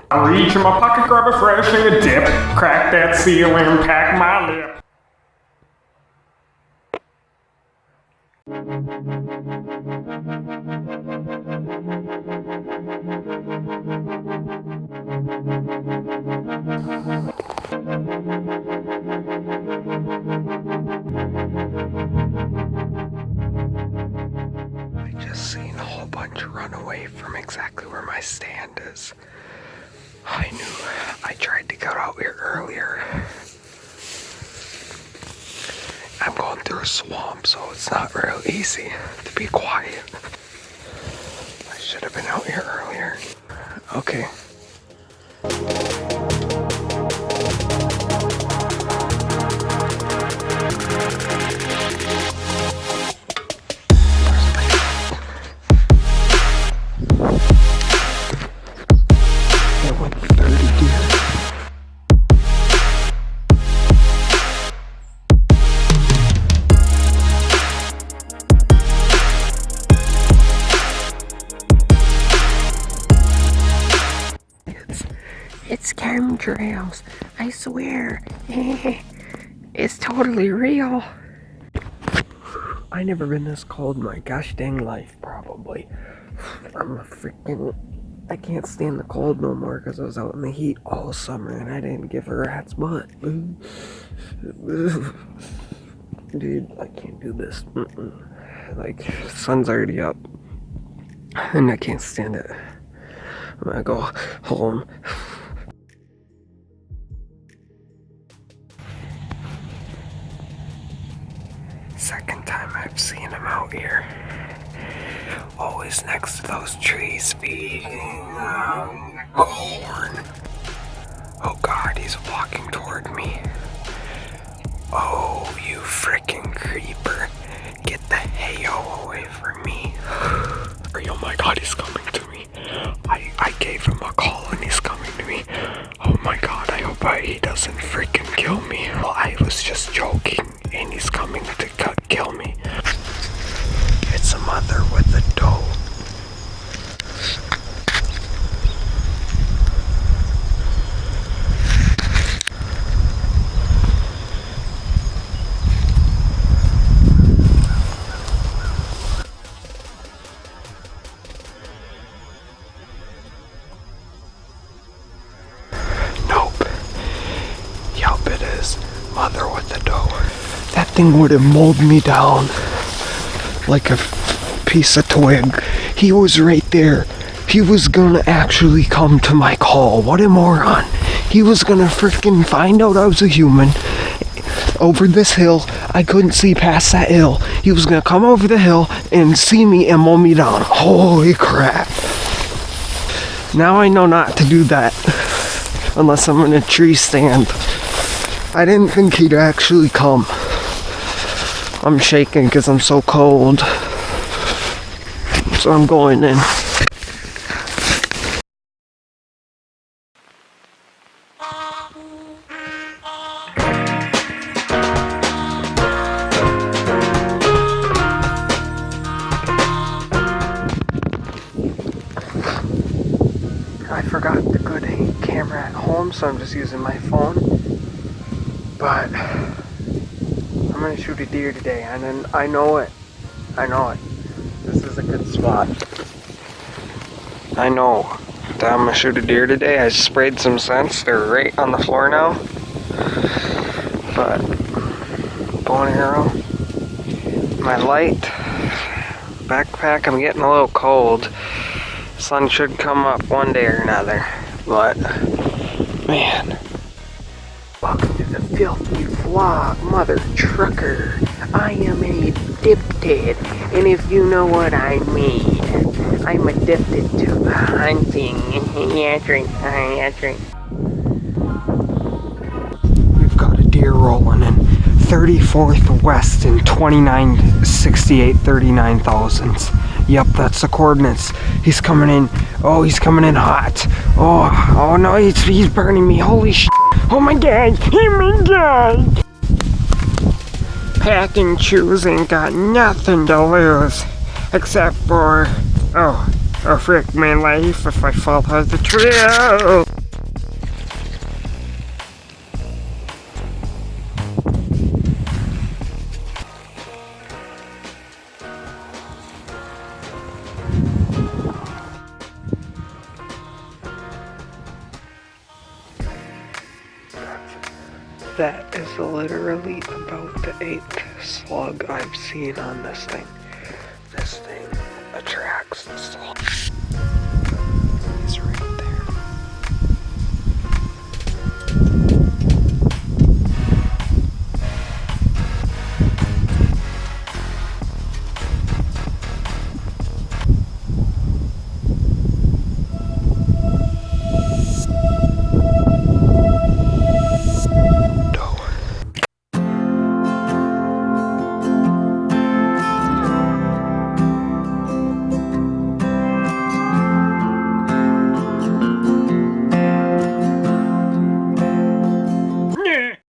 I reach in my pocket, grab a fresh and a dip, crack that seal and pack my lip. I just seen a whole bunch run away from exactly where my stand is. I knew I tried to get out here earlier. I'm going through a swamp, so it's not real easy to be quiet. I should have been out here earlier. Okay. That went 30 deer. It's chemtrails, I swear. It's totally real. I never been this cold in my gosh dang life, probably. I can't stand the cold no more because I was out in the heat all summer and I didn't give a rat's butt. Dude, I can't do this. Like, the sun's already up and I can't stand it. I'm gonna go home. Second time I've seen him out here. Always next to those trees feeding corn. Oh God, he's walking toward me. Oh, you freaking creeper. Get the hayo away from me. Oh my God, he's coming to me. I gave him a call and he's coming to me. Oh my God, I hope he doesn't freaking kill me. Well, I was just joking and he's coming to kill me. It's a mother with a doe. Yup, it is. Mother with the doe. That thing would have mowed me down like a piece of twig. He was right there. He was gonna actually come to my call. What a moron. He was gonna freaking find out I was a human. Over this hill, I couldn't see past that hill. He was gonna come over the hill and see me and mow me down. Holy crap. Now I know not to do that unless I'm in a tree stand. I didn't think he'd actually come. I'm shaking because I'm so cold. So I'm going in. I forgot the good camera at home, so I'm just using my phone. But I'm gonna shoot a deer today, and then I know it. This is a good spot. I know that I'm gonna shoot a deer today. I sprayed some scents. They're right on the floor now. But bow and arrow, my light, backpack. I'm getting a little cold. Sun should come up one day or another. But man. Welcome to the filthy vlog, mother trucker. I am addicted, and if you know what I mean, I'm addicted to hunting. We've got a deer rolling in 34th West in 2968 39 thousandths. Yep, that's the coordinates. He's coming in. Oh, he's coming in hot. Oh no, he's burning me. Holy shit. Oh my God. Oh my God. Packing shoes ain't got nothing to lose. Except for, oh frick, my life if I fall out of the tree. That is literally about the 8th slug I've seen on this thing. This thing attracts the slug.